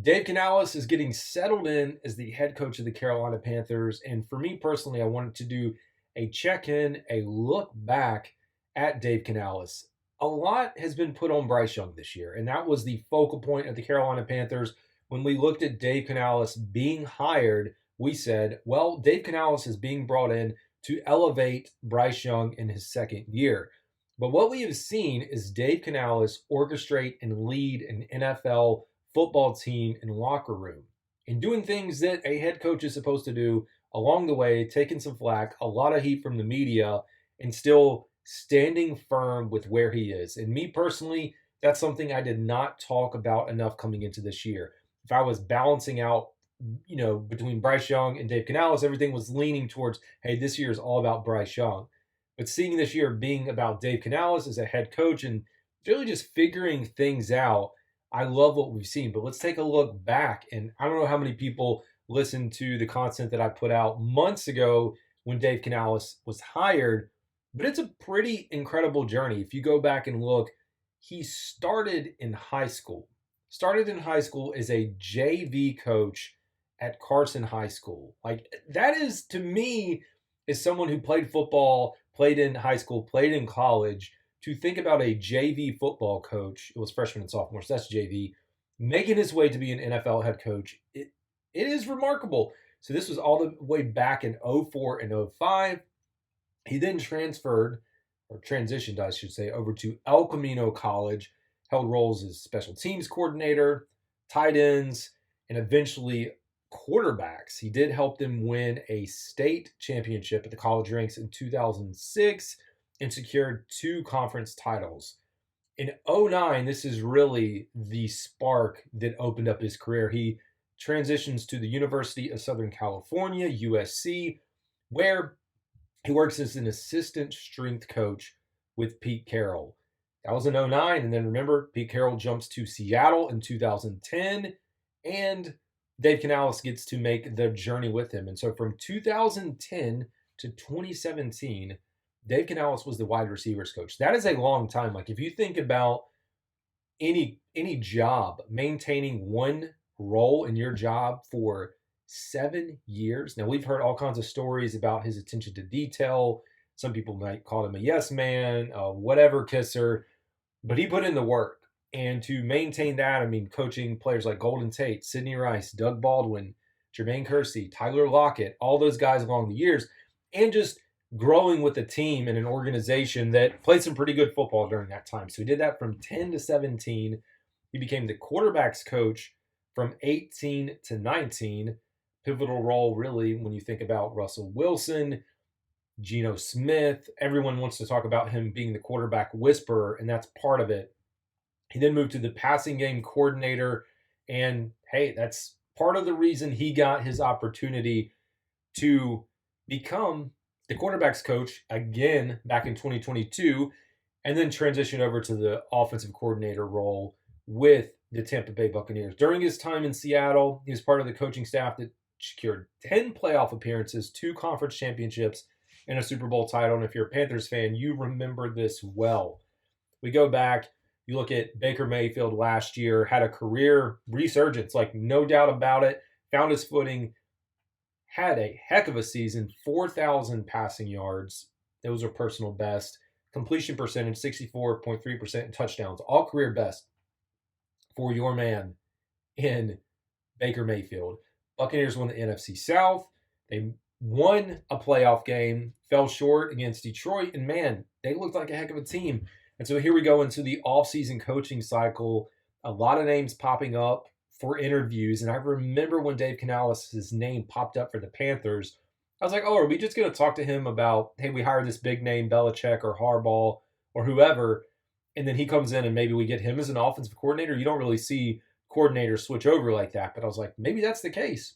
Dave Canales is getting settled in as the head coach of the Carolina Panthers. And for me personally, I wanted to do a check-in, a look back at Dave Canales. A lot has been put on Bryce Young this year, and that was the focal point of the Carolina Panthers. When we looked at Dave Canales being hired, we said, well, Dave Canales is being brought in to elevate Bryce Young in his second year. But what we have seen is Dave Canales orchestrate and lead an NFL football team and locker room and doing things that a head coach is supposed to do along the way, taking some flack, a lot of heat from the media, and still standing firm with where he is. And me personally, that's something I did not talk about enough coming into this year. If I was balancing out, between Bryce Young and Dave Canales, everything was leaning towards, hey, this year is all about Bryce Young. But seeing this year being about Dave Canales as a head coach and really just figuring things out, I love what we've seen. But let's take a look back. And I don't know how many people listened to the content that I put out months ago when Dave Canales was hired, but it's a pretty incredible journey. If you go back and look, he started in high school. Started in high school as a JV coach at Carson High School. Like, that is, to me, as someone who played football, played in high school, played in college, to think about a JV football coach, it was freshman and sophomore, so that's JV, making his way to be an NFL head coach, it is remarkable. So this was all the way back in 04 and 05. He then transitioned, I should say, over to El Camino College, held roles as special teams coordinator, tight ends, and eventually quarterbacks. He did help them win a state championship at the college ranks in 2006 and secured 2 conference titles. In 09, this is really the spark that opened up his career. He transitions to the University of Southern California, USC, where he works as an assistant strength coach with Pete Carroll. That was in 09, and then remember, Pete Carroll jumps to Seattle in 2010, and Dave Canales gets to make the journey with him. And so from 2010 to 2017, Dave Canales was the wide receivers coach. That is a long time. Like, if you think about any job, maintaining one role in your job for 7 years. Now, we've heard all kinds of stories about his attention to detail. Some people might call him a yes man, a whatever kisser, but he put in the work. And to maintain that, I mean, coaching players like Golden Tate, Sidney Rice, Doug Baldwin, Jermaine Kersey, Tyler Lockett, all those guys along the years, and just growing with a team and an organization that played some pretty good football during that time. So he did that from 10 to 17. He became the quarterbacks coach from 18 to 19. Pivotal role, really, when you think about Russell Wilson, Geno Smith. Everyone wants to talk about him being the quarterback whisperer, and that's part of it. He then moved to the passing game coordinator, and hey, that's part of the reason he got his opportunity to become the quarterback's coach again back in 2022, and then transition over to the offensive coordinator role with the Tampa Bay Buccaneers. During his time in Seattle, he was part of the coaching staff that secured 10 playoff appearances, 2 conference championships, and a Super Bowl title. And if you're a Panthers fan, you remember this well. We go back, you look at Baker Mayfield last year, had a career resurgence, like no doubt about it, found his footing, had a heck of a season, 4,000 passing yards. Those are personal best. Completion percentage, 64.3%, and touchdowns, all career best for your man in Baker Mayfield. Buccaneers won the NFC South. They won a playoff game, fell short against Detroit, and man, they looked like a heck of a team. And so here we go into the offseason coaching cycle. A lot of names popping up for interviews. And I remember when Dave Canales' name popped up for the Panthers, I was like, oh, are we just going to talk to him about, hey, we hired this big name, Belichick or Harbaugh or whoever, and then he comes in and maybe we get him as an offensive coordinator? You don't really see coordinators switch over like that. But I was like, maybe that's the case.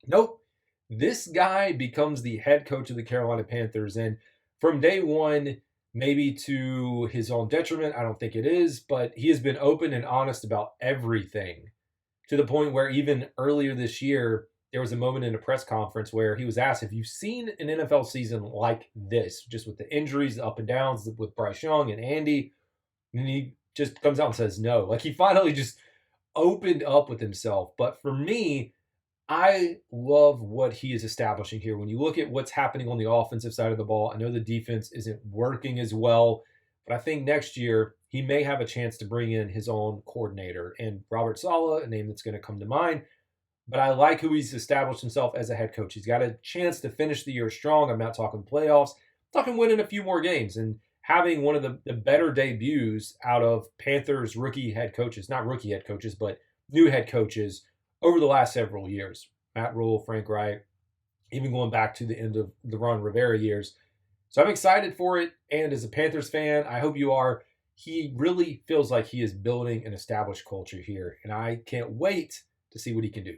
Nope. This guy becomes the head coach of the Carolina Panthers. And from day one, maybe to his own detriment, I don't think it is, but he has been open and honest about everything, to the point where even earlier this year, there was a moment in a press conference where he was asked, have you seen an NFL season like this, just with the injuries, the up and downs with Bryce Young and Andy? And he just comes out and says no. Like, he finally just opened up with himself. But for me, I love what he is establishing here. When you look at what's happening on the offensive side of the ball, I know the defense isn't working as well, but I think next year he may have a chance to bring in his own coordinator. And Robert Saleh, a name that's going to come to mind, but I like who he's established himself as a head coach. He's got a chance to finish the year strong. I'm not talking playoffs, I'm talking winning a few more games and having one of the better debuts out of Panthers rookie head coaches, not rookie head coaches, but new head coaches over the last several years. Matt Rule, Frank Wright, even going back to the end of the Ron Rivera years. So I'm excited for it. And as a Panthers fan, I hope you are. He really feels like he is building an established culture here. And I can't wait to see what he can do.